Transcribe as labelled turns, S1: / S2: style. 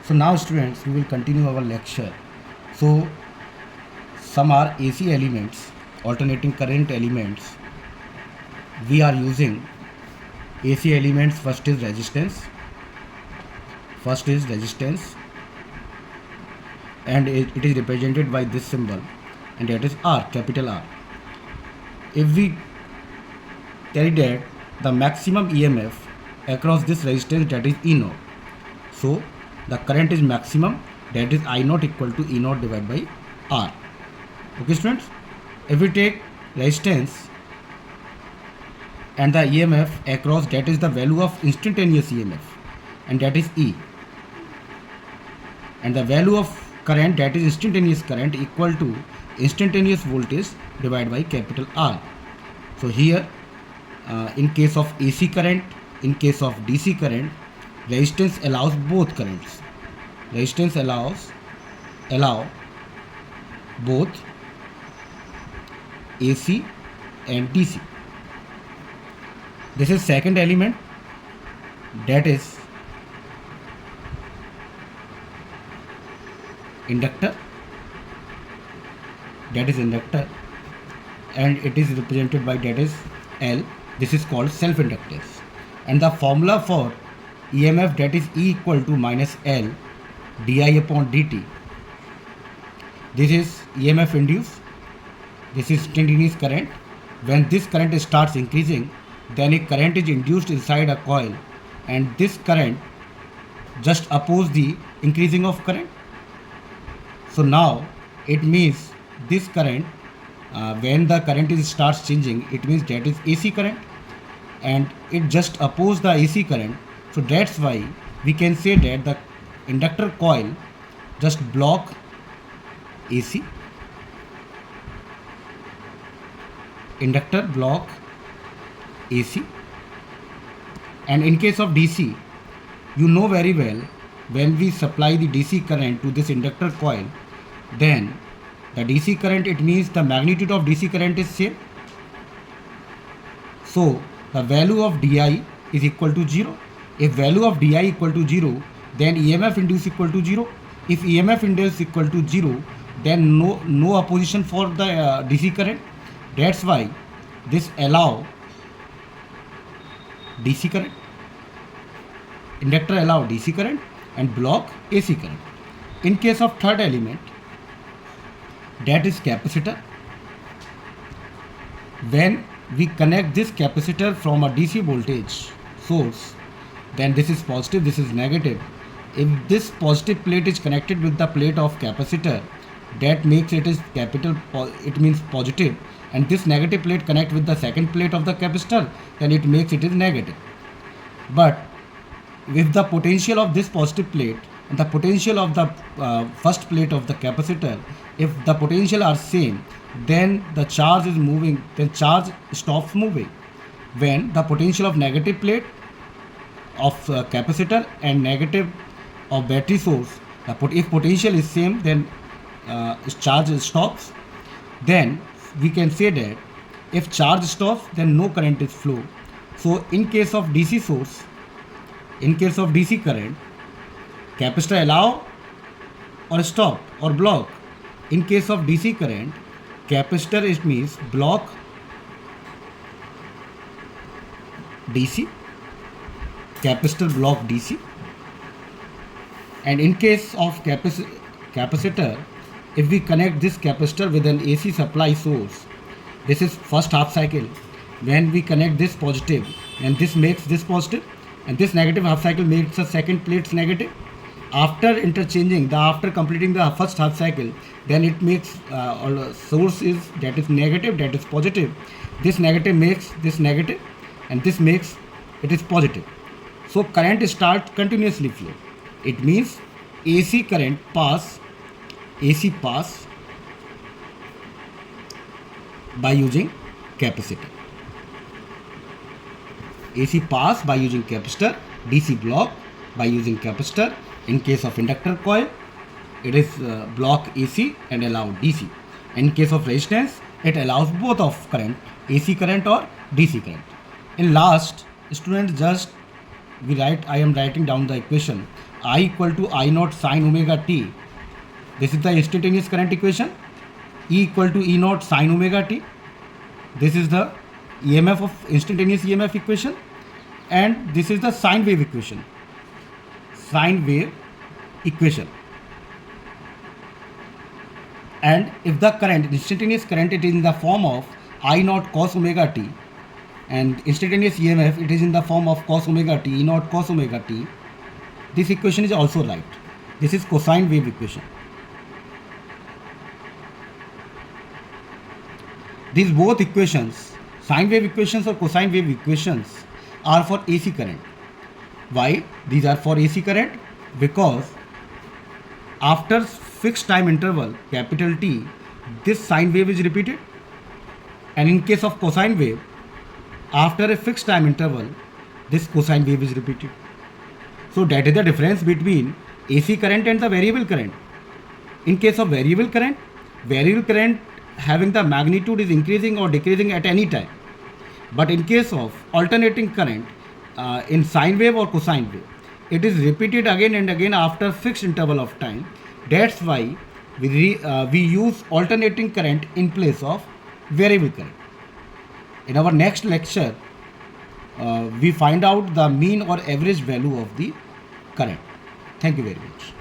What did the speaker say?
S1: So now students, we will continue our lecture. So some are AC elements, alternating current elements. We are using AC elements. First is resistance, and it is represented by this symbol, and that is R, capital R. If we carry that the maximum EMF across this resistance, that is E naught. So the current is maximum, that is I naught equal to E naught divided by R. Okay students, if we take resistance and the EMF across, that is the value of instantaneous EMF, and that is E, and the value of current, that is instantaneous current, equal to instantaneous voltage divided by capital R. So here in case of AC current, in case of DC current, resistance allows both currents. Resistance allow both AC and DC. This is second element, that is inductor, and it is represented by, that is L. This is called self-inductance, and the formula for EMF, that is E equal to minus L di upon dt. This is EMF induced, this is instantaneous current. When this current starts increasing, then a current is induced inside a coil, and this current just oppose the increasing of current. So now it means this current, when the current starts changing, it means that is AC current, and it just oppose the AC current. So that's why we can say that the inductor coil just block AC, inductor block AC. And in case of DC, you know very well, when we supply the DC current to this inductor coil, then the DC current, it means the magnitude of DC current is same. So the value of DI is equal to 0. If value of DI equal to 0, then EMF induced equal to 0. If EMF induced equal to 0, then no opposition for the DC current. That's why this allow DC current, inductor allow DC current and block AC current. In case of third element, that is capacitor, when we connect this capacitor from a DC voltage source, then this is positive, this is negative. If this positive plate is connected with the plate of capacitor, that makes it is capital, it means positive, and this negative plate connect with the second plate of the capacitor, then it makes it is negative. But with the potential of this positive plate and the potential of the first plate of the capacitor, if the potential are same, then the charge is moving, then charge stops moving. When the potential of negative plate of capacitor and negative of battery source, if potential is same, then charge stops. Then we can say that if charge stops, then no current is flow. So in case of DC source, in case of DC current, capacitor allow or stop or block. In case of DC current, capacitor, it means block DC, capacitor block DC. And in case of capacitor, if we connect this capacitor with an AC supply source, this is first half cycle. When we connect this positive, and this makes this positive, and this negative half cycle makes the second plate's negative. After interchanging, after completing the first half cycle, then it makes source is, that is negative, that is positive. This negative makes this negative, and this makes it is positive. So current starts continuously flow. It means AC current pass by using capacitor. AC pass by using capacitor, DC block by using capacitor. In case of inductor coil, it is block AC and allow DC. In case of resistance, it allows both of current, AC current or DC current. In last, students, just I am writing down the equation. I equal to I naught sine omega t. This is the instantaneous current equation. E equal to E naught sine omega t. This is the EMF of instantaneous EMF equation, and this is the sine wave equation. Sine wave equation. And if the current, instantaneous current, it is in the form of I naught cos omega t, and instantaneous EMF, it is in the form of cos omega t, E naught cos omega t, this equation is also right. This is cosine wave equation. These both equations, sine wave equations or cosine wave equations, are for AC current. Why these are for AC current? Because after fixed time interval capital T, this sine wave is repeated, and in case of cosine wave, after a fixed time interval, this cosine wave is repeated. So that is the difference between AC current and the variable current. In case of variable current having the magnitude is increasing or decreasing at any time. But in case of alternating current, in sine wave or cosine wave, it is repeated again and again after fixed interval of time. That's why we use alternating current in place of variable current. In our next lecture, we find out the mean or average value of the current. Thank you very much.